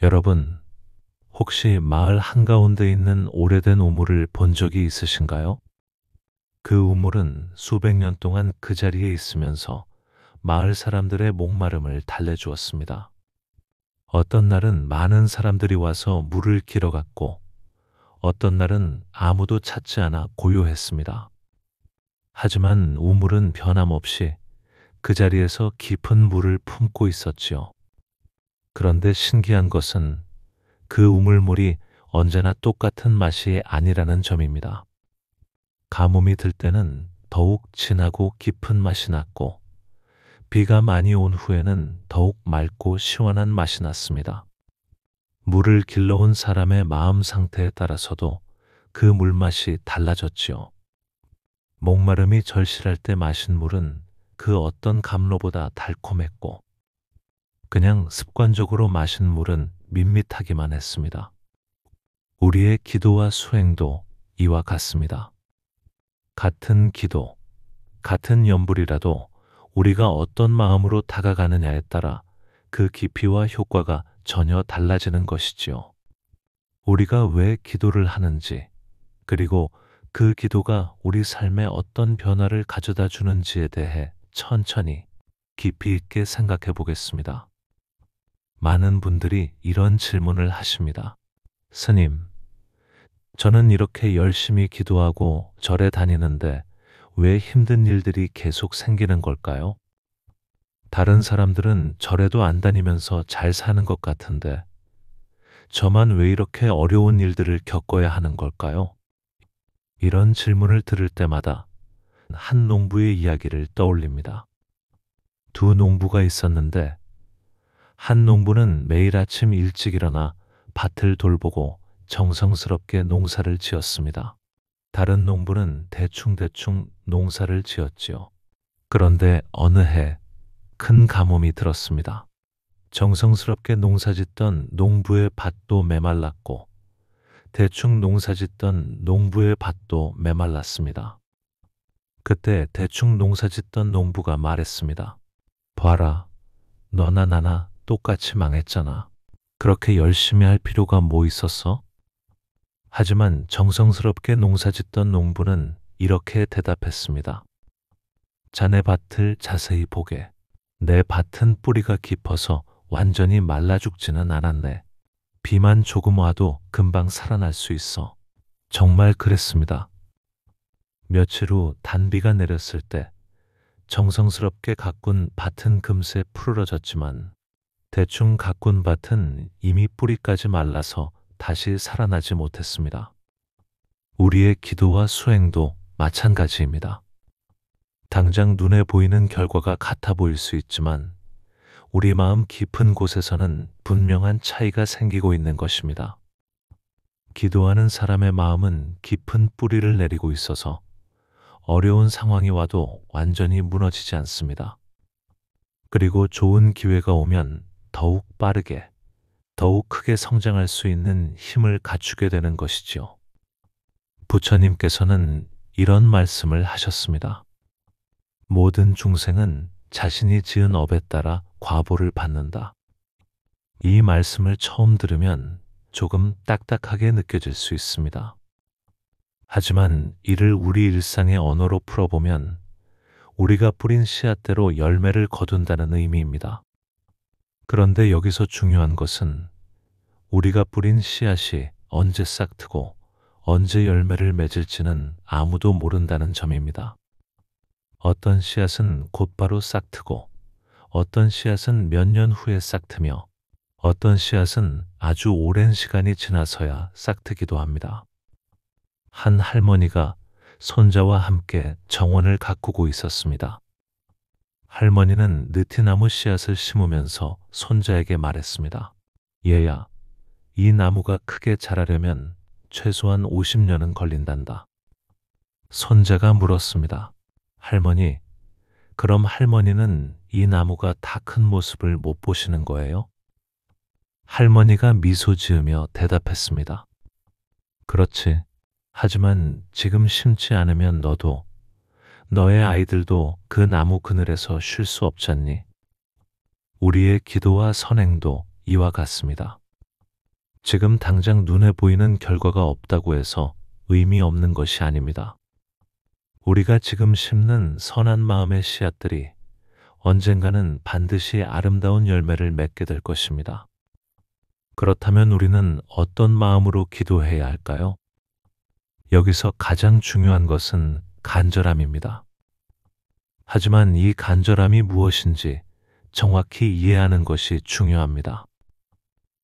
여러분, 혹시 마을 한가운데 있는 오래된 우물을 본 적이 있으신가요? 그 우물은 수백 년 동안 그 자리에 있으면서 마을 사람들의 목마름을 달래주었습니다. 어떤 날은 많은 사람들이 와서 물을 길어갔고, 어떤 날은 아무도 찾지 않아 고요했습니다. 하지만 우물은 변함없이 그 자리에서 깊은 물을 품고 있었지요. 그런데 신기한 것은 그 우물물이 언제나 똑같은 맛이 아니라는 점입니다. 가뭄이 들 때는 더욱 진하고 깊은 맛이 났고, 비가 많이 온 후에는 더욱 맑고 시원한 맛이 났습니다. 물을 길러온 사람의 마음 상태에 따라서도 그 물맛이 달라졌지요. 목마름이 절실할 때 마신 물은 그 어떤 감로보다 달콤했고, 그냥 습관적으로 마신 물은 밋밋하기만 했습니다. 우리의 기도와 수행도 이와 같습니다. 같은 기도, 같은 염불이라도 우리가 어떤 마음으로 다가가느냐에 따라 그 깊이와 효과가 전혀 달라지는 것이지요. 우리가 왜 기도를 하는지, 그리고 그 기도가 우리 삶에 어떤 변화를 가져다 주는지에 대해 천천히 깊이 있게 생각해 보겠습니다. 많은 분들이 이런 질문을 하십니다. 스님, 저는 이렇게 열심히 기도하고 절에 다니는데 왜 힘든 일들이 계속 생기는 걸까요? 다른 사람들은 절에도 안 다니면서 잘 사는 것 같은데 저만 왜 이렇게 어려운 일들을 겪어야 하는 걸까요? 이런 질문을 들을 때마다 한 농부의 이야기를 떠올립니다. 두 농부가 있었는데 한 농부는 매일 아침 일찍 일어나 밭을 돌보고 정성스럽게 농사를 지었습니다. 다른 농부는 대충대충 농사를 지었지요. 그런데 어느 해 큰 가뭄이 들었습니다. 정성스럽게 농사짓던 농부의 밭도 메말랐고 대충 농사짓던 농부의 밭도 메말랐습니다. 그때 대충 농사짓던 농부가 말했습니다. 봐라, 너나 나나 똑같이 망했잖아. 그렇게 열심히 할 필요가 뭐 있었어? 하지만 정성스럽게 농사짓던 농부는 이렇게 대답했습니다. 자네 밭을 자세히 보게. 내 밭은 뿌리가 깊어서 완전히 말라 죽지는 않았네. 비만 조금 와도 금방 살아날 수 있어. 정말 그랬습니다. 며칠 후 단비가 내렸을 때 정성스럽게 가꾼 밭은 금세 푸르러졌지만 대충 가꾼 밭은 이미 뿌리까지 말라서 다시 살아나지 못했습니다. 우리의 기도와 수행도 마찬가지입니다. 당장 눈에 보이는 결과가 같아 보일 수 있지만 우리 마음 깊은 곳에서는 분명한 차이가 생기고 있는 것입니다. 기도하는 사람의 마음은 깊은 뿌리를 내리고 있어서 어려운 상황이 와도 완전히 무너지지 않습니다. 그리고 좋은 기회가 오면 더욱 빠르게, 더욱 크게 성장할 수 있는 힘을 갖추게 되는 것이지요. 부처님께서는 이런 말씀을 하셨습니다. 모든 중생은 자신이 지은 업에 따라 과보를 받는다. 이 말씀을 처음 들으면 조금 딱딱하게 느껴질 수 있습니다. 하지만 이를 우리 일상의 언어로 풀어보면 우리가 뿌린 씨앗대로 열매를 거둔다는 의미입니다. 그런데 여기서 중요한 것은 우리가 뿌린 씨앗이 언제 싹트고 언제 열매를 맺을지는 아무도 모른다는 점입니다. 어떤 씨앗은 곧바로 싹트고 어떤 씨앗은 몇 년 후에 싹트며 어떤 씨앗은 아주 오랜 시간이 지나서야 싹트기도 합니다. 한 할머니가 손자와 함께 정원을 가꾸고 있었습니다. 할머니는 느티나무 씨앗을 심으면서 손자에게 말했습니다. 얘야, 이 나무가 크게 자라려면 최소한 50년은 걸린단다. 손자가 물었습니다. 할머니, 그럼 할머니는 이 나무가 다 큰 모습을 못 보시는 거예요? 할머니가 미소 지으며 대답했습니다. 그렇지. 하지만 지금 심지 않으면 너도, 너의 아이들도 그 나무 그늘에서 쉴 수 없잖니. 우리의 기도와 선행도 이와 같습니다. 지금 당장 눈에 보이는 결과가 없다고 해서 의미 없는 것이 아닙니다. 우리가 지금 심는 선한 마음의 씨앗들이 언젠가는 반드시 아름다운 열매를 맺게 될 것입니다. 그렇다면 우리는 어떤 마음으로 기도해야 할까요? 여기서 가장 중요한 것은 간절함입니다. 하지만 이 간절함이 무엇인지 정확히 이해하는 것이 중요합니다.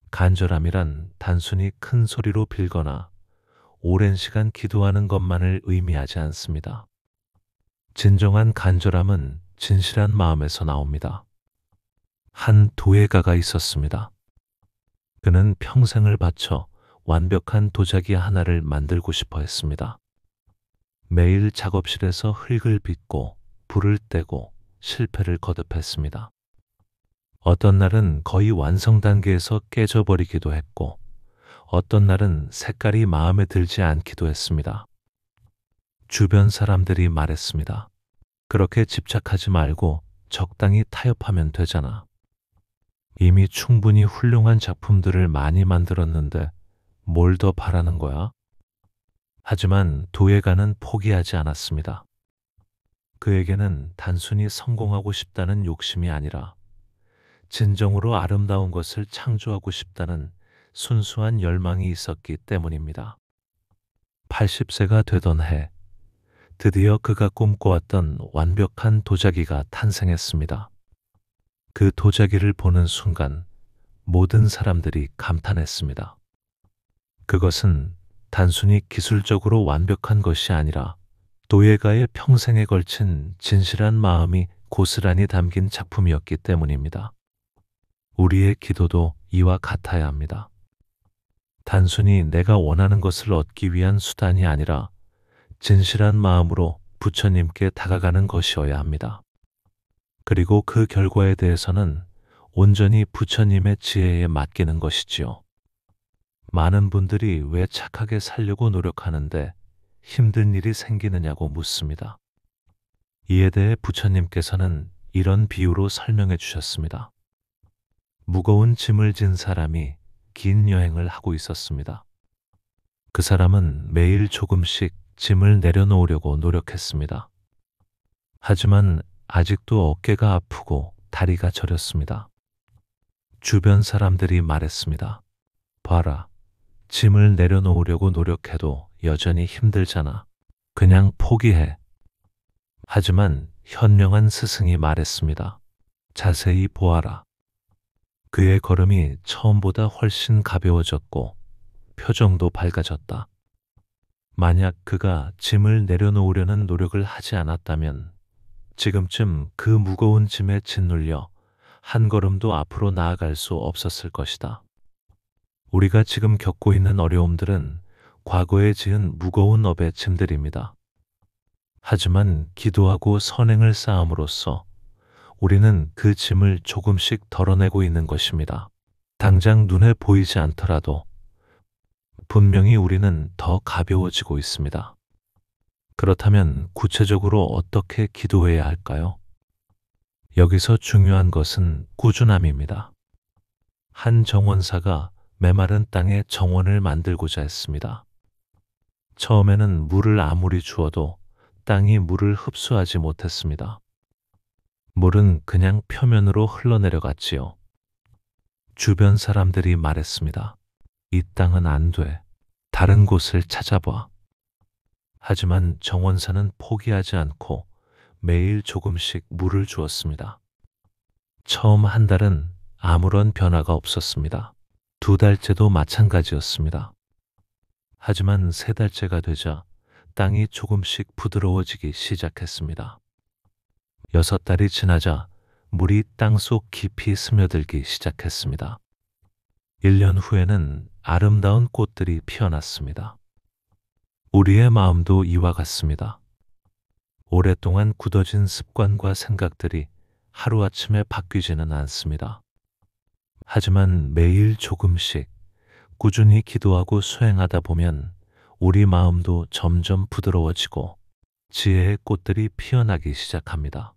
간절함이란 단순히 큰 소리로 빌거나 오랜 시간 기도하는 것만을 의미하지 않습니다. 진정한 간절함은 진실한 마음에서 나옵니다. 한 도예가가 있었습니다. 그는 평생을 바쳐 완벽한 도자기 하나를 만들고 싶어 했습니다. 매일 작업실에서 흙을 빚고 불을 떼고 실패를 거듭했습니다. 어떤 날은 거의 완성 단계에서 깨져버리기도 했고, 어떤 날은 색깔이 마음에 들지 않기도 했습니다. 주변 사람들이 말했습니다. 그렇게 집착하지 말고 적당히 타협하면 되잖아. 이미 충분히 훌륭한 작품들을 많이 만들었는데 뭘 더 바라는 거야? 하지만 도예가는 포기하지 않았습니다. 그에게는 단순히 성공하고 싶다는 욕심이 아니라 진정으로 아름다운 것을 창조하고 싶다는 순수한 열망이 있었기 때문입니다. 80세가 되던 해, 드디어 그가 꿈꿔왔던 완벽한 도자기가 탄생했습니다. 그 도자기를 보는 순간 모든 사람들이 감탄했습니다. 그것은 단순히 기술적으로 완벽한 것이 아니라 도예가의 평생에 걸친 진실한 마음이 고스란히 담긴 작품이었기 때문입니다. 우리의 기도도 이와 같아야 합니다. 단순히 내가 원하는 것을 얻기 위한 수단이 아니라 진실한 마음으로 부처님께 다가가는 것이어야 합니다. 그리고 그 결과에 대해서는 온전히 부처님의 지혜에 맡기는 것이지요. 많은 분들이 왜 착하게 살려고 노력하는데 힘든 일이 생기느냐고 묻습니다. 이에 대해 부처님께서는 이런 비유로 설명해 주셨습니다. 무거운 짐을 진 사람이 긴 여행을 하고 있었습니다. 그 사람은 매일 조금씩 짐을 내려놓으려고 노력했습니다. 하지만 아직도 어깨가 아프고 다리가 저렸습니다. 주변 사람들이 말했습니다. 봐라, 짐을 내려놓으려고 노력해도 여전히 힘들잖아. 그냥 포기해. 하지만 현명한 스승이 말했습니다. 자세히 보아라. 그의 걸음이 처음보다 훨씬 가벼워졌고 표정도 밝아졌다. 만약 그가 짐을 내려놓으려는 노력을 하지 않았다면 지금쯤 그 무거운 짐에 짓눌려 한 걸음도 앞으로 나아갈 수 없었을 것이다. 우리가 지금 겪고 있는 어려움들은 과거에 지은 무거운 업의 짐들입니다. 하지만 기도하고 선행을 쌓음으로써 우리는 그 짐을 조금씩 덜어내고 있는 것입니다. 당장 눈에 보이지 않더라도 분명히 우리는 더 가벼워지고 있습니다. 그렇다면 구체적으로 어떻게 기도해야 할까요? 여기서 중요한 것은 꾸준함입니다. 한 정원사가 메마른 땅에 정원을 만들고자 했습니다. 처음에는 물을 아무리 주어도 땅이 물을 흡수하지 못했습니다. 물은 그냥 표면으로 흘러내려갔지요. 주변 사람들이 말했습니다. 이 땅은 안 돼. 다른 곳을 찾아봐. 하지만 정원사는 포기하지 않고 매일 조금씩 물을 주었습니다. 처음 한 달은 아무런 변화가 없었습니다. 두 달째도 마찬가지였습니다. 하지만 세 달째가 되자 땅이 조금씩 부드러워지기 시작했습니다. 6달이 지나자 물이 땅속 깊이 스며들기 시작했습니다. 1년 후에는 아름다운 꽃들이 피어났습니다. 우리의 마음도 이와 같습니다. 오랫동안 굳어진 습관과 생각들이 하루아침에 바뀌지는 않습니다. 하지만 매일 조금씩 꾸준히 기도하고 수행하다 보면 우리 마음도 점점 부드러워지고 지혜의 꽃들이 피어나기 시작합니다.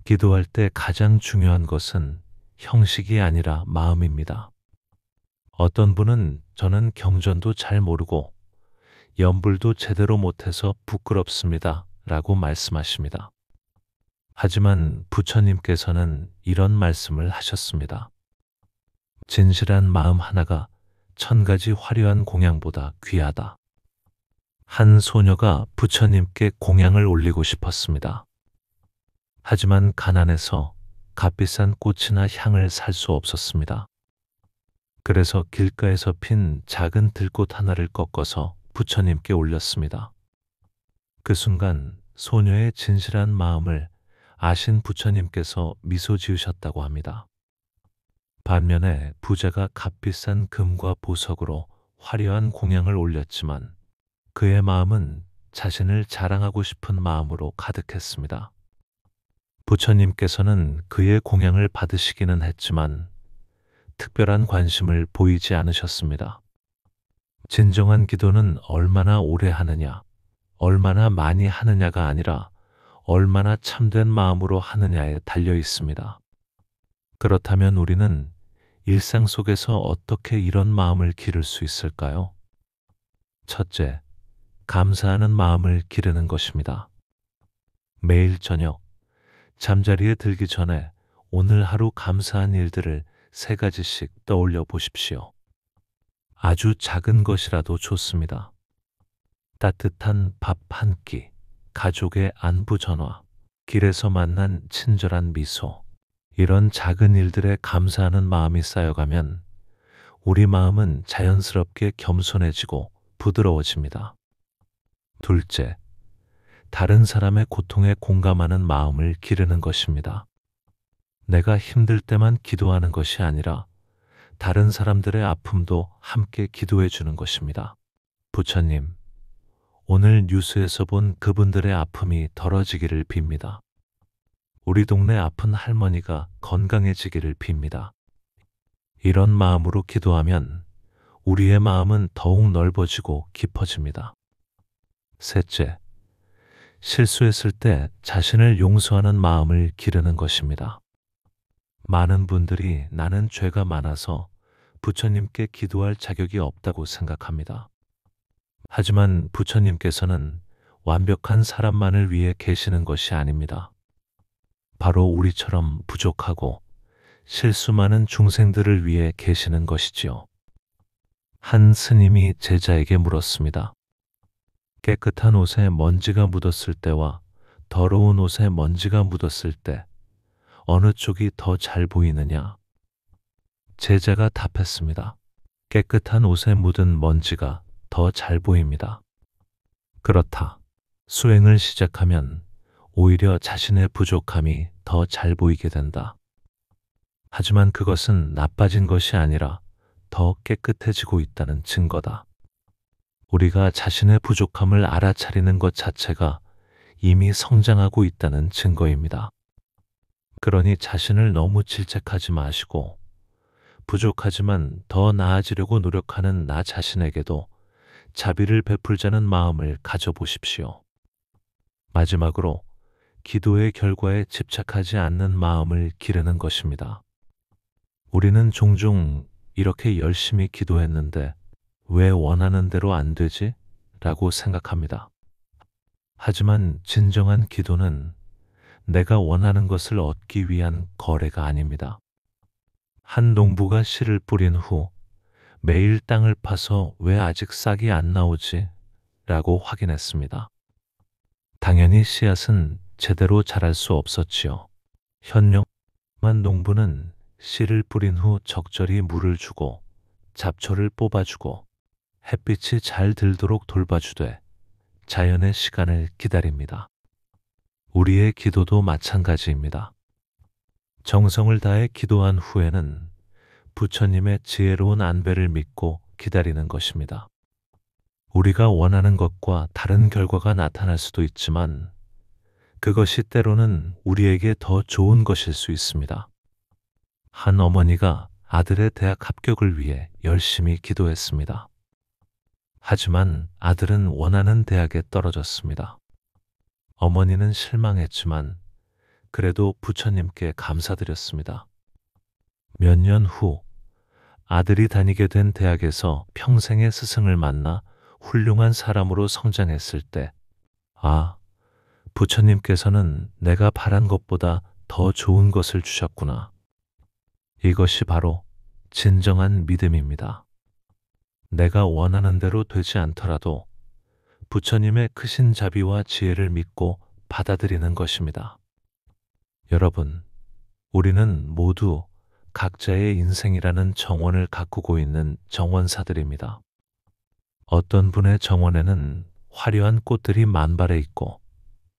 기도할 때 가장 중요한 것은 형식이 아니라 마음입니다. 어떤 분은 저는 경전도 잘 모르고 연불도 제대로 못해서 부끄럽습니다. 라고 말씀하십니다. 하지만 부처님께서는 이런 말씀을 하셨습니다. 진실한 마음 하나가 1000가지 화려한 공양보다 귀하다. 한 소녀가 부처님께 공양을 올리고 싶었습니다. 하지만 가난해서 값비싼 꽃이나 향을 살 수 없었습니다. 그래서 길가에서 핀 작은 들꽃 하나를 꺾어서 부처님께 올렸습니다. 그 순간 소녀의 진실한 마음을 아신 부처님께서 미소 지으셨다고 합니다. 반면에 부자가 값비싼 금과 보석으로 화려한 공양을 올렸지만 그의 마음은 자신을 자랑하고 싶은 마음으로 가득했습니다. 부처님께서는 그의 공양을 받으시기는 했지만 특별한 관심을 보이지 않으셨습니다. 진정한 기도는 얼마나 오래 하느냐, 얼마나 많이 하느냐가 아니라 얼마나 참된 마음으로 하느냐에 달려 있습니다. 그렇다면 우리는 일상 속에서 어떻게 이런 마음을 기를 수 있을까요? 첫째, 감사하는 마음을 기르는 것입니다. 매일 저녁, 잠자리에 들기 전에 오늘 하루 감사한 일들을 3가지씩 떠올려 보십시오. 아주 작은 것이라도 좋습니다. 따뜻한 밥 한 끼, 가족의 안부 전화, 길에서 만난 친절한 미소, 이런 작은 일들에 감사하는 마음이 쌓여가면 우리 마음은 자연스럽게 겸손해지고 부드러워집니다. 둘째, 다른 사람의 고통에 공감하는 마음을 기르는 것입니다. 내가 힘들 때만 기도하는 것이 아니라 다른 사람들의 아픔도 함께 기도해 주는 것입니다. 부처님, 오늘 뉴스에서 본 그분들의 아픔이 덜어지기를 빕니다. 우리 동네 아픈 할머니가 건강해지기를 빕니다. 이런 마음으로 기도하면 우리의 마음은 더욱 넓어지고 깊어집니다. 셋째, 실수했을 때 자신을 용서하는 마음을 기르는 것입니다. 많은 분들이 나는 죄가 많아서 부처님께 기도할 자격이 없다고 생각합니다. 하지만 부처님께서는 완벽한 사람만을 위해 계시는 것이 아닙니다. 바로 우리처럼 부족하고 실수 많은 중생들을 위해 계시는 것이지요. 한 스님이 제자에게 물었습니다. 깨끗한 옷에 먼지가 묻었을 때와 더러운 옷에 먼지가 묻었을 때 어느 쪽이 더 잘 보이느냐? 제자가 답했습니다. 깨끗한 옷에 묻은 먼지가 더 잘 보입니다. 그렇다. 수행을 시작하면 오히려 자신의 부족함이 더 잘 보이게 된다. 하지만 그것은 나빠진 것이 아니라 더 깨끗해지고 있다는 증거다. 우리가 자신의 부족함을 알아차리는 것 자체가 이미 성장하고 있다는 증거입니다. 그러니 자신을 너무 질책하지 마시고 부족하지만 더 나아지려고 노력하는 나 자신에게도 자비를 베풀자는 마음을 가져보십시오. 마지막으로 기도의 결과에 집착하지 않는 마음을 기르는 것입니다. 우리는 종종 이렇게 열심히 기도했는데 왜 원하는 대로 안 되지? 라고 생각합니다. 하지만 진정한 기도는 내가 원하는 것을 얻기 위한 거래가 아닙니다. 한 농부가 씨를 뿌린 후 매일 땅을 파서 왜 아직 싹이 안 나오지? 라고 확인했습니다. 당연히 씨앗은 제대로 자랄 수 없었지요. 현명한 농부는 씨를 뿌린 후 적절히 물을 주고 잡초를 뽑아주고 햇빛이 잘 들도록 돌봐주되 자연의 시간을 기다립니다. 우리의 기도도 마찬가지입니다. 정성을 다해 기도한 후에는 부처님의 지혜로운 안배를 믿고 기다리는 것입니다. 우리가 원하는 것과 다른 결과가 나타날 수도 있지만 그것이 때로는 우리에게 더 좋은 것일 수 있습니다. 한 어머니가 아들의 대학 합격을 위해 열심히 기도했습니다. 하지만 아들은 원하는 대학에 떨어졌습니다. 어머니는 실망했지만 그래도 부처님께 감사드렸습니다. 몇 년 후 아들이 다니게 된 대학에서 평생의 스승을 만나 훌륭한 사람으로 성장했을 때, 아, 부처님께서는 내가 바란 것보다 더 좋은 것을 주셨구나. 이것이 바로 진정한 믿음입니다. 내가 원하는 대로 되지 않더라도 부처님의 크신 자비와 지혜를 믿고 받아들이는 것입니다. 여러분, 우리는 모두 각자의 인생이라는 정원을 가꾸고 있는 정원사들입니다. 어떤 분의 정원에는 화려한 꽃들이 만발해 있고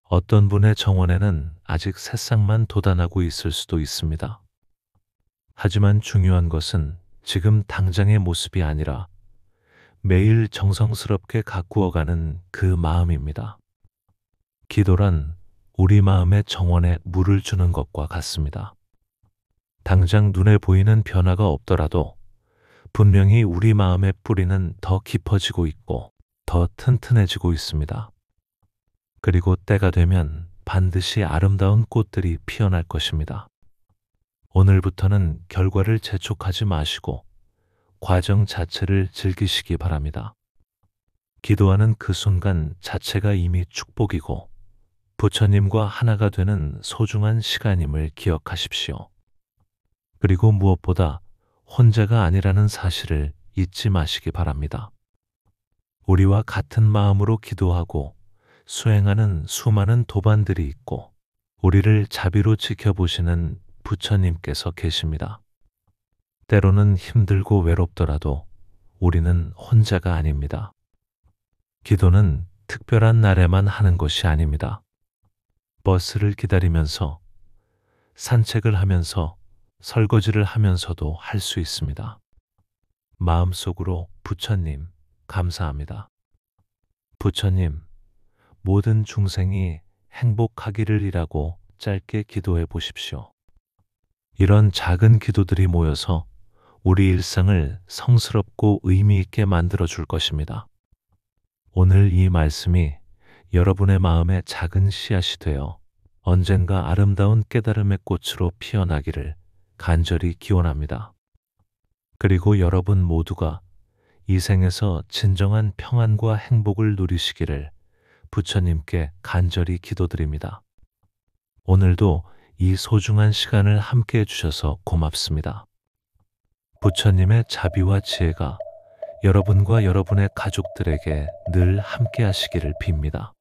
어떤 분의 정원에는 아직 새싹만 돋아나고 있을 수도 있습니다. 하지만 중요한 것은 지금 당장의 모습이 아니라 매일 정성스럽게 가꾸어가는 그 마음입니다. 기도란 우리 마음의 정원에 물을 주는 것과 같습니다. 당장 눈에 보이는 변화가 없더라도 분명히 우리 마음의 뿌리는 더 깊어지고 있고 더 튼튼해지고 있습니다. 그리고 때가 되면 반드시 아름다운 꽃들이 피어날 것입니다. 오늘부터는 결과를 재촉하지 마시고 과정 자체를 즐기시기 바랍니다. 기도하는 그 순간 자체가 이미 축복이고 부처님과 하나가 되는 소중한 시간임을 기억하십시오. 그리고 무엇보다 혼자가 아니라는 사실을 잊지 마시기 바랍니다. 우리와 같은 마음으로 기도하고 수행하는 수많은 도반들이 있고 우리를 자비로 지켜보시는 부처님께서 계십니다. 때로는 힘들고 외롭더라도 우리는 혼자가 아닙니다. 기도는 특별한 날에만 하는 것이 아닙니다. 버스를 기다리면서, 산책을 하면서, 설거지를 하면서도 할 수 있습니다. 마음속으로 부처님, 감사합니다. 부처님, 모든 중생이 행복하기를이라고 짧게 기도해 보십시오. 이런 작은 기도들이 모여서 우리 일상을 성스럽고 의미 있게 만들어 줄 것입니다. 오늘 이 말씀이 여러분의 마음에 작은 씨앗이 되어 언젠가 아름다운 깨달음의 꽃으로 피어나기를 간절히 기원합니다. 그리고 여러분 모두가 이 생에서 진정한 평안과 행복을 누리시기를 부처님께 간절히 기도드립니다. 오늘도 이 소중한 시간을 함께 해주셔서 고맙습니다. 부처님의 자비와 지혜가 여러분과 여러분의 가족들에게 늘 함께 하시기를 빕니다.